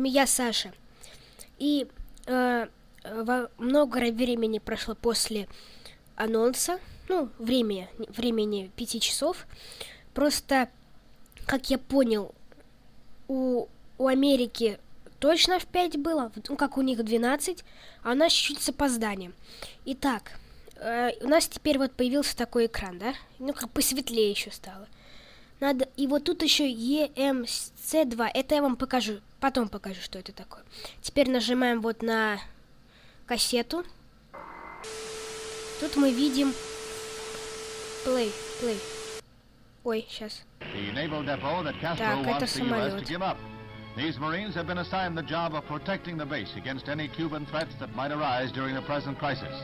Я Саша. И много времени прошло после анонса. Времени 5 часов. Просто, как я понял, у Америки точно в 5 было, как у них 12, а у нас чуть-чуть с опозданием. Итак, у нас теперь вот появился такой экран, да? Как посветлее еще стало. И вот тут еще EMC2. Это я вам покажу. Потом покажу, что это такое. Теперь нажимаем вот на кассету. Тут мы видим play. Ой, сейчас. Так, это самолет. These Marines have been assigned the job of protecting the base against any Cuban threats that might arise during the present crisis.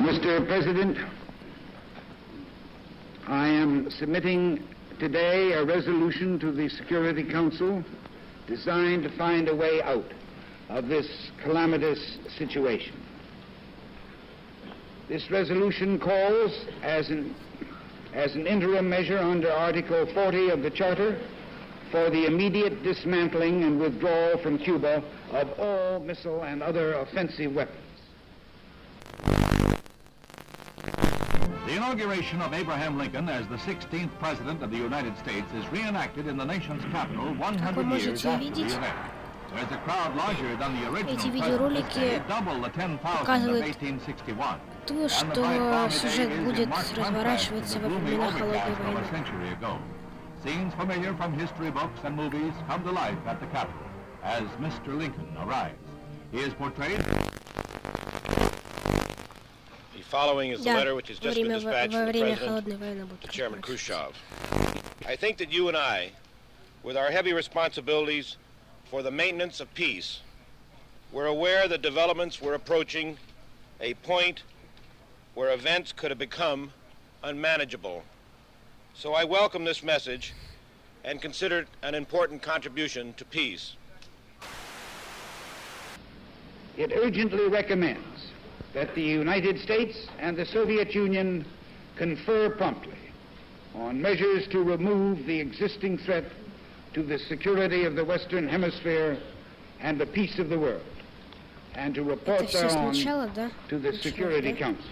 Mr. President, I am submitting today a resolution to the Security Council designed to find a way out of this calamitous situation. This resolution calls, as an interim measure under Article 40 of the Charter, for the immediate dismantling and withdrawal from Cuba of all missile and other offensive weapons. The inauguration of Abraham Lincoln as the 16th President of the United States is reenacted in the nation's capital 100 years after the event. There's a crowd larger than the original president, double the 10,000 of 1861. То, что сюжет будет разворачиваться во времена Холодной войны. Scenes familiar from history books and movies come to life at the Capitol as Mr. Lincoln arrives. He is portrayed. The following is the letter which has just been dispatched from the President to Chairman Khrushchev. I think that you and I, with our heavy responsibilities for the maintenance of peace, were aware that developments were approaching a point where events could have become unmanageable. So I welcome this message and consider it an important contribution to peace. It urgently recommends that the United States and the Soviet Union confer promptly on measures to remove the existing threat to the security of the Western Hemisphere and the peace of the world, and to report thereon to the Security Council.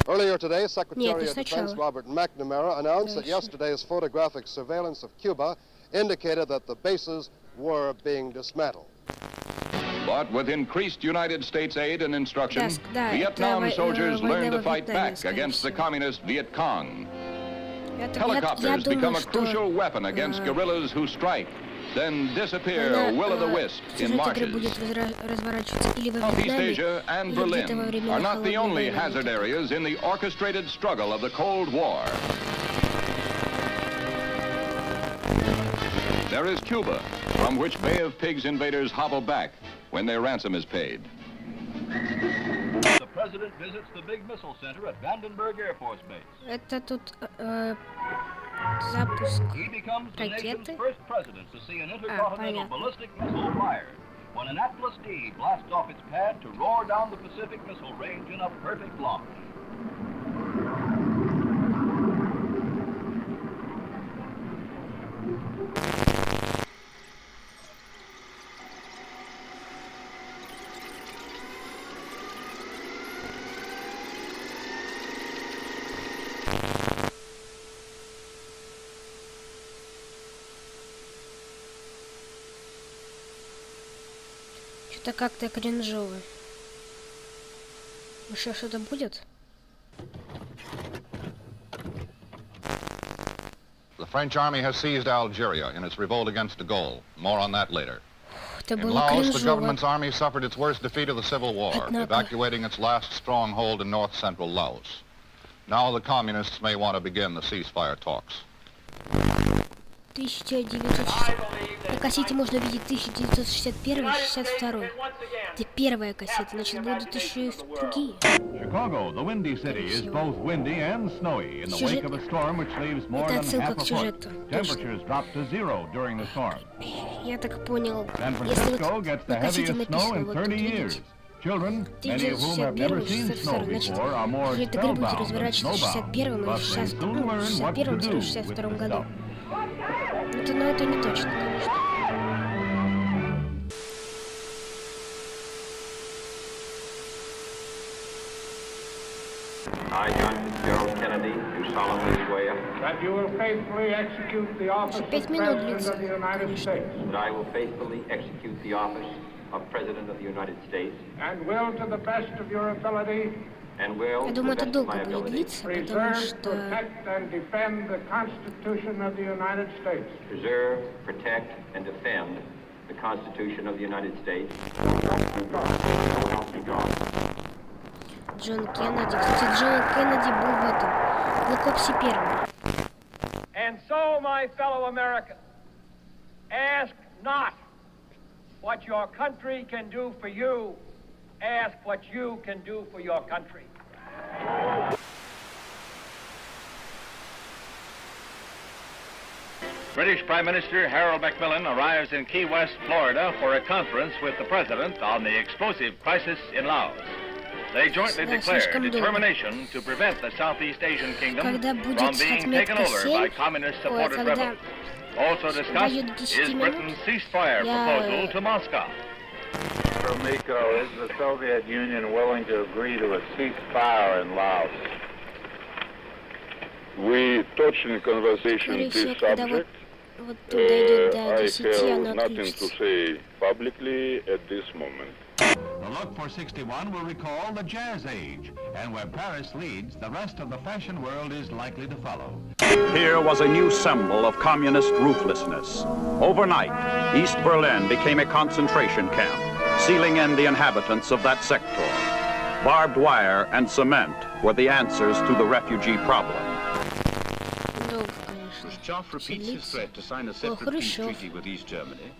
Earlier today, Secretary of Defense Robert McNamara announced that yesterday's photographic surveillance of Cuba indicated that the bases were being dismantled. But with increased United States aid and instruction, Vietnam soldiers learned to fight back against the communist Viet Cong. Helicopters become a crucial weapon against guerrillas who strike, then disappear will-o'-the-wisp in marshes. Southeast Asia and Berlin are not the only hazard areas in the orchestrated struggle of the Cold War. There is Cuba, from which Bay of Pigs invaders hobble back when their ransom is paid. The President visits the big missile center at Vandenberg Air Force Base. Это тут запуск He becomes the nation's ракеты. first president to see an intercontinental ballistic missile fired when an Atlas D blasts off its pad to roar down the Pacific Missile Range in a perfect launch. Что-то как-то кринжово. Еще что-то будет? The French army has seized Algeria in its revolt against de Gaulle. More on that later. In Laos, the government's army suffered its worst defeat of the Civil War, evacuating its last stronghold in north-central Laos. Now the communists may want to begin the ceasefire talks. 1960. На кассете можно видеть 1961 и 62. Это первая кассета, значит будут еще и другие. Chicago, the windy city, is both windy and snowy in the wake of a storm which leaves more than half a foot. Temperatures drop to 0 during the storm. Я так понял, San если Francisco вот gets the на кассете heaviest snow написано in вот 30 тут years. видите. Children, many of whom have never seen snow before, are more эта игра будет spellbound than разворачиваться в snowbound, 61-м but и they soon learn what to do with 61-62 this году. stuff. Но это не точно, конечно. That you will faithfully execute the office of President of the United States. That I will faithfully execute the office of President of the United States. And will, to the best of your ability, and will, Я думаю, это долго будет длиться, потому что... protect and defend the Constitution of the United States. Preserve, protect, and defend the Constitution of the United States. Джон Кеннеди. Кстати, Джон Кеннеди был в этом, в Black Ops 1. And so, my fellow Americans, ask not what your country can do for you, ask what you can do for your country. British Prime Minister Harold Macmillan arrives in Key West, Florida for a conference with the President on the explosive crisis in Laos. They jointly declare determination to prevent the Southeast Asian kingdom from being taken over by communist-supported rebels. Also discussed is Britain's ceasefire proposal to Moscow. Miko, is the Soviet Union willing to agree to a ceasefire in Laos? We touched in conversation this subject. I have nothing to say publicly at this moment. The look for 61 will recall the Jazz Age, and where Paris leads, the rest of the fashion world is likely to follow. Here was a new symbol of communist ruthlessness. Overnight, East Berlin became a concentration camp, sealing in the inhabitants of that sector. Barbed wire and cement were the answers to the refugee problem. Khrushchev repeats his threat to sign a separate peace treaty with East Germany,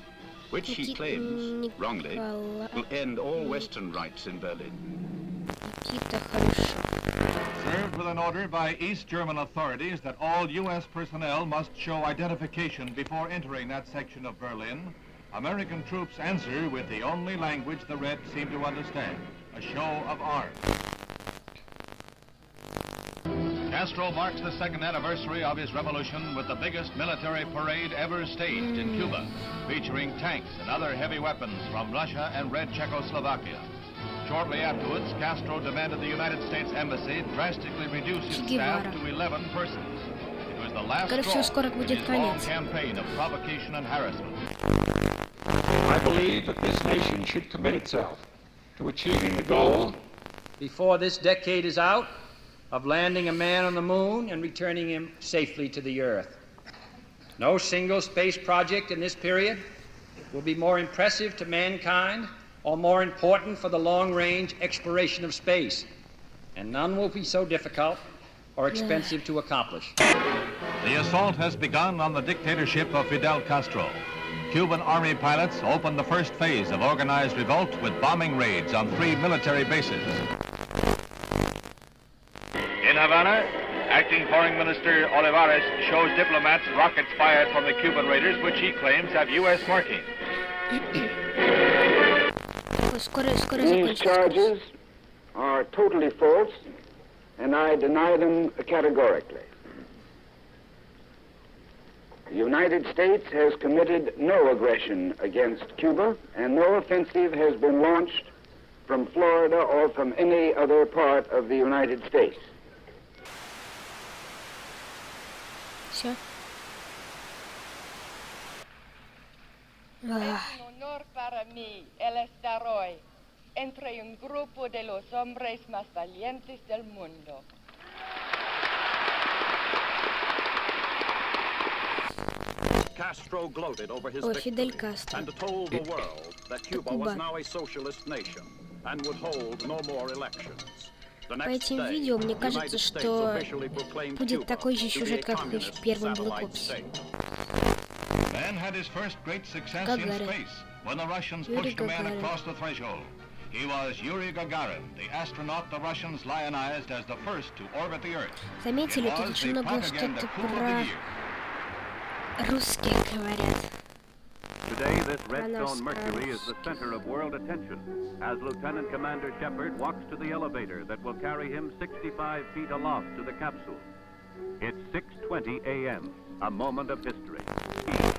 which he claims, wrongly, will end all Western rights in Berlin. Served with an order by East German authorities that all U.S. personnel must show identification before entering that section of Berlin, American troops answer with the only language the Reds seem to understand, a show of arms. Castro marks the second anniversary of his revolution with the biggest military parade ever staged in Cuba, featuring tanks and other heavy weapons from Russia and Red Czechoslovakia. Shortly afterwards, Castro demanded the United States Embassy drastically reduce its staff to 11 persons. It was the last straw in his long campaign of provocation and harassment. I believe that this nation should commit itself to achieving the goal before this decade is out of landing a man on the moon and returning him safely to the Earth. No single space project in this period will be more impressive to mankind or more important for the long-range exploration of space, and none will be so difficult or expensive to accomplish. The assault has begun on the dictatorship of Fidel Castro. Cuban Army pilots opened the first phase of organized revolt with bombing raids on 3 military bases. In Havana, Acting Foreign Minister Olivares shows diplomats rockets fired from the Cuban raiders, which he claims have U.S. marking. These charges are totally false, and I deny them categorically. The United States has committed no aggression against Cuba, and no offensive has been launched from Florida or from any other part of the United States. Все. Es un honor para mí el estar hoy entre un grupo de los hombres más valientes del mundo. Castro gloated over his Fidel victory Castro. and told the world that Cuba was now a socialist nation and would hold no more elections. По этим видео мне кажется, что будет такой же сюжет, как и в первом Black Ops. Man had his first great success in space when the Russians pushed a man across the threshold. He was Yuri Gagarin, the astronaut the Russians lionized as the first to orbit the Earth. Заметили, тут очень много что-то про русских говорят. Today, this red-stone Mercury is the center of world attention as Lieutenant Commander Shepard walks to the elevator that will carry him 65 feet aloft to the capsule. It's 6:20 a.m., a moment of history. 3,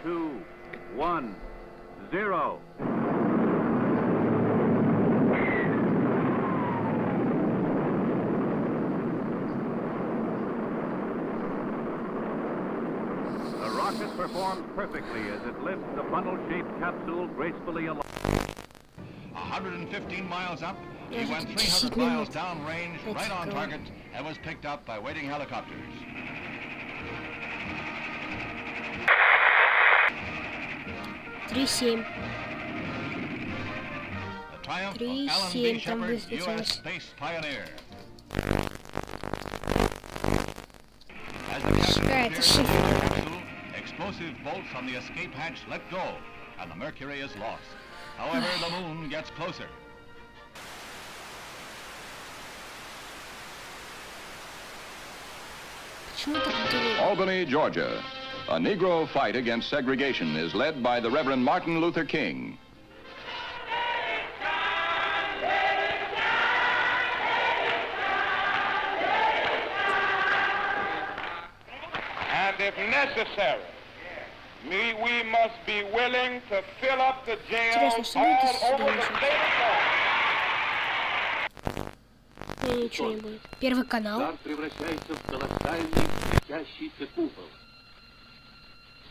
2, 1, 0. performed perfectly as it lifts the funnel-shaped capsule gracefully aloft. 115 miles up, he went 300 miles downrange, right on target, and was picked up by waiting helicopters. 3-7. The triumph of Alan B. Shepard, U.S. space pioneer. As the captain appeared in the capsule, explosive bolts on the escape hatch let go, and the Mercury is lost. However, the moon gets closer. Albany, Georgia. A Negro fight against segregation is led by the Reverend Martin Luther King. And if necessary, we must be willing to fill up the jails all over the state of Florida. Ничего не будет. Первый канал. Превращается в колоссальный светящийся купол.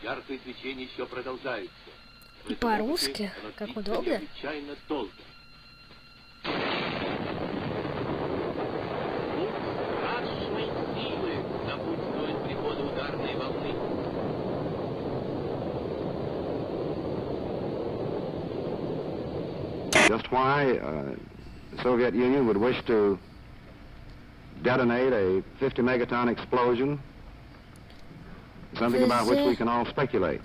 Яркое свечение еще продолжается. И по-русски, как удобно. Необычайно долго. Страшной силы напутствует приходу ударной волны. Just why the Soviet Union would wish to detonate a 50 megaton explosion, something about which we can all speculate.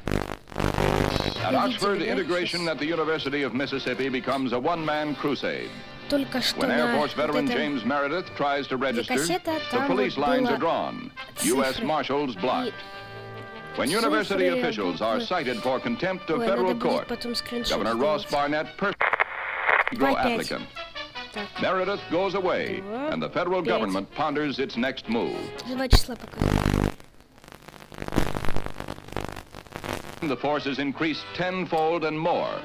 At Oxford, integration at the University of Mississippi becomes a one-man crusade. When Air Force veteran James Meredith tries to register, the police lines are drawn, U.S. Marshals blocked. When university officials are cited for contempt of federal court, Governor Ross Barnett personally applicant. Meredith goes away, and the federal government ponders its next move. The forces increase tenfold and more.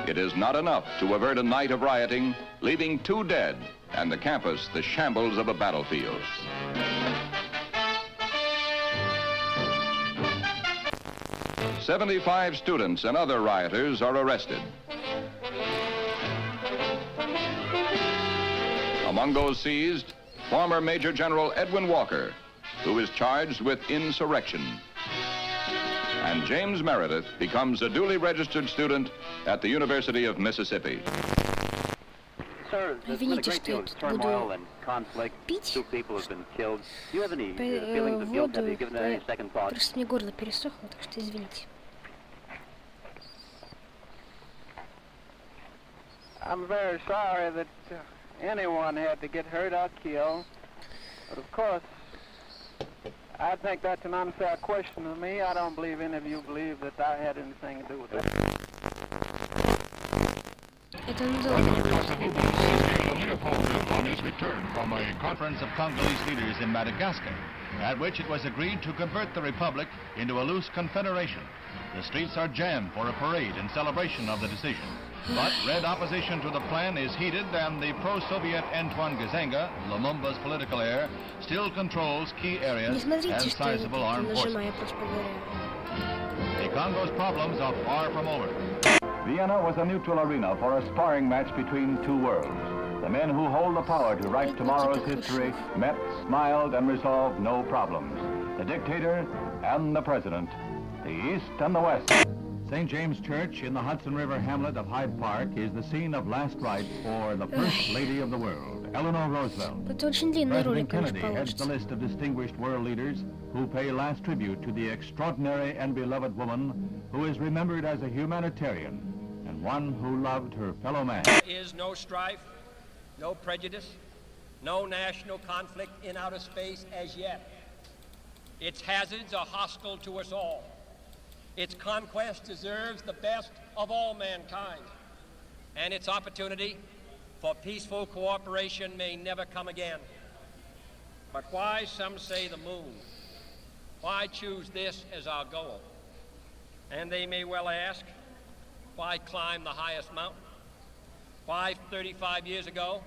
It is not enough to avert a night of rioting, leaving 2 dead, and the campus the shambles of a battlefield. "75 students and other rioters are arrested. Among those seized, former Major General Edwin Walker, who is charged with insurrection. And James Meredith becomes a duly registered student at the University of Mississippi. Sir, there's been a great deal of turmoil and conflict. 2 people have been killed. Do you have any feelings of guilt? Have you given that any second thought? Просто мне горло пересохло, так что извините. I'm very sorry that anyone had to get hurt or killed. But of course, I think that's an unfair question to me. I don't believe any of you believe that I had anything to do with that. On his return from a conference of Congolese leaders in Madagascar, at which it was agreed to convert the republic into a loose confederation. The streets are jammed for a parade in celebration of the decision. But red opposition to the plan is heated, and the pro-Soviet Antoine Gizenga, Lumumba's political heir, still controls key areas and sizable armed forces. The Congo's problems are far from over. Vienna was a neutral arena for a sparring match between 2 worlds. The men who hold the power to write tomorrow's history met, smiled, and resolved no problems. The dictator and the president, the East and the West. St. James Church in the Hudson River hamlet of Hyde Park is the scene of last rites for the First Lady of the World, Eleanor Roosevelt. President Kennedy heads the list of distinguished world leaders who pay last tribute to the extraordinary and beloved woman who is remembered as a humanitarian and one who loved her fellow man. There is no strife, no prejudice, no national conflict in outer space as yet. Its hazards are hostile to us all. Its conquest deserves the best of all mankind, and its opportunity for peaceful cooperation may never come again. But why, some say, the moon? Why choose this as our goal? And they may well ask, why climb the highest mountain? Why, 35 years ago,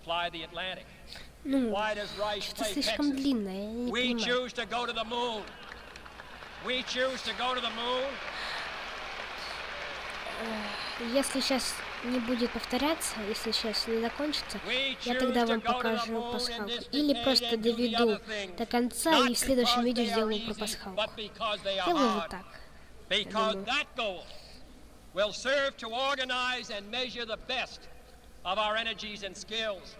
fly the Atlantic? Why does Rice play Texas? We choose to go to the moon. We choose to go to the moon. Если сейчас не будет повторяться, если сейчас не закончится, я тогда вам покажу пасхалку. Или просто доведу до конца и в следующем видео сделаю про пасхалку. Сделаю вот так. Because that goal will serve to organize and measure the best of our energies and skills.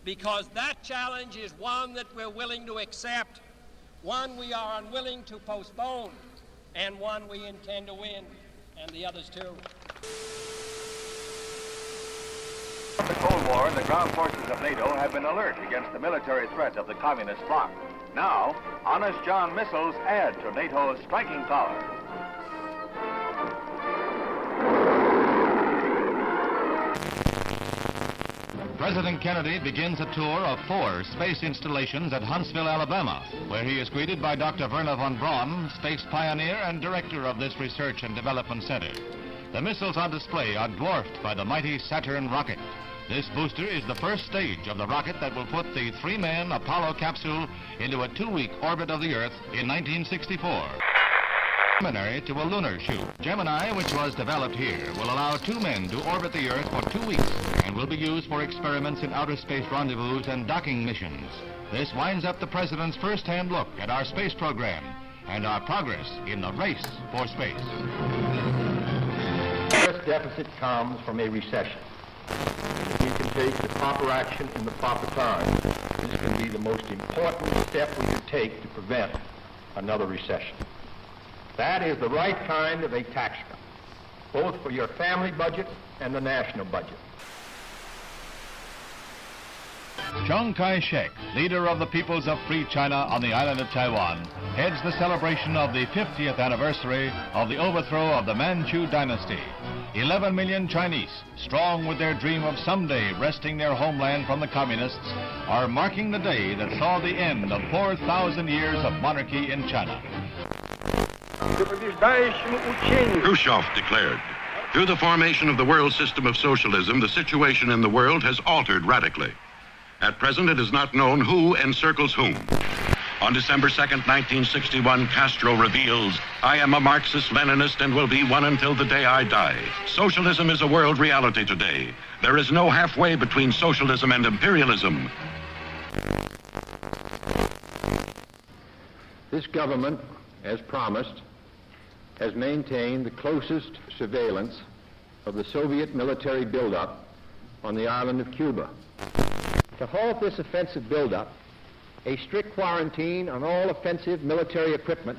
Because that challenge is one that we're willing to accept, one we are unwilling to postpone, and one we intend to win, and the others too. The Cold War, the ground forces of NATO have been alert against the military threat of the communist bloc. Now, Honest John missiles add to NATO's striking power. President Kennedy begins a tour of 4 space installations at Huntsville, Alabama, where he is greeted by Dr. Werner von Braun, space pioneer and director of this research and development center. The missiles on display are dwarfed by the mighty Saturn rocket. This booster is the first stage of the rocket that will put the 3-man Apollo capsule into a 2-week orbit of the Earth in 1964. Preliminary to a lunar shoot. Gemini, which was developed here, will allow 2 men to orbit the Earth for 2 weeks and will be used for experiments in outer space rendezvous and docking missions. This winds up the President's first-hand look at our space program and our progress in the race for space. The first deficit comes from a recession. If we can take the proper action in the proper time, this can be the most important step we could take to prevent another recession. That is the right kind of a tax cut, both for your family budget and the national budget. Chiang Kai-shek, leader of the peoples of Free China on the island of Taiwan, heads the celebration of the 50th anniversary of the overthrow of the Manchu dynasty. 11 million Chinese, strong with their dream of someday wresting their homeland from the communists, are marking the day that saw the end of 4,000 years of monarchy in China. Khrushchev declared, through the formation of the world system of socialism, the situation in the world has altered radically. At present, it is not known who encircles whom. On December 2nd, 1961, Castro reveals, I am a Marxist-Leninist and will be one until the day I die. Socialism is a world reality today. There is no halfway between socialism and imperialism. This government, as promised, has maintained the closest surveillance of the Soviet military buildup on the island of Cuba. To halt this offensive buildup, a strict quarantine on all offensive military equipment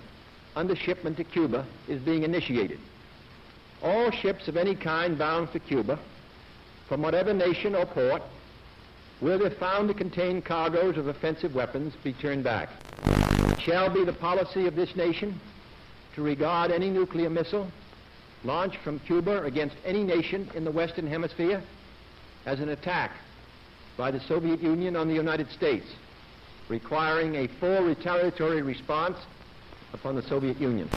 under shipment to Cuba is being initiated. All ships of any kind bound for Cuba, from whatever nation or port, will, if found to contain cargoes of offensive weapons, be turned back. It shall be the policy of this nation to regard any nuclear missile launched from Cuba against any nation in the Western Hemisphere as an attack by the Soviet Union on the United States, requiring a full retaliatory response upon the Soviet Union.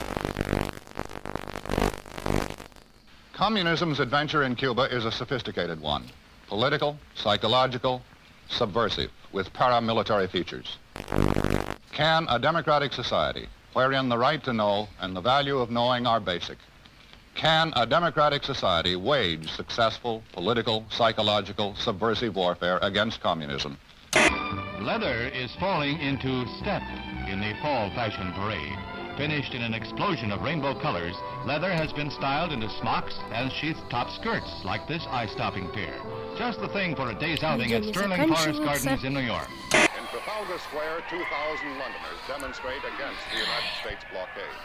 Communism's adventure in Cuba is a sophisticated one. Political, psychological, subversive, with paramilitary features. Can a democratic society, wherein the right to know and the value of knowing are basic, can a democratic society wage successful political, psychological, subversive warfare against communism? Leather is falling into step in the fall fashion parade. Finished in an explosion of rainbow colors, leather has been styled into smocks and sheath-top skirts like this eye-stopping pair. Just the thing for a day's outing at Sterling Forest Gardens in New York. In Trafalgar Square, 2,000 Londoners demonstrate against the United States blockade.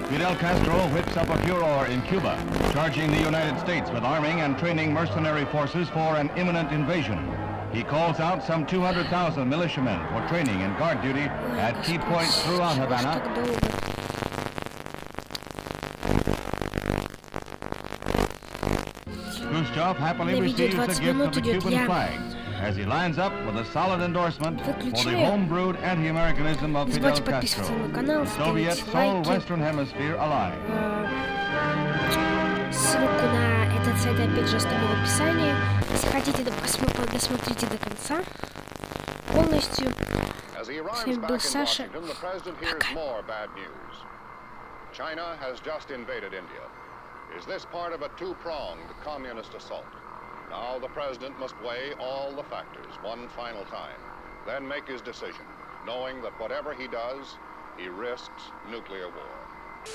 Fidel Castro whips up a furor in Cuba, charging the United States with arming and training mercenary forces for an imminent invasion. He calls out some 200,000 militiamen for training and guard duty at key points throughout Havana. Khrushchev happily receives a gift of the Cuban flag as he lines up with a solid endorsement for the home-brewed anti-Americanism of Fidel Castro, the Soviet sole Western Hemisphere ally. Ссылку на этот сайт опять же оставлю в описании. Если хотите, досмотрите до конца полностью. arrives back in Washington, the president hears more bad news. China has just invaded India. Is this part of a two-pronged communist assault? Now the president must weigh all the factors one final time, then make his decision, knowing that whatever he does, he risks nuclear war.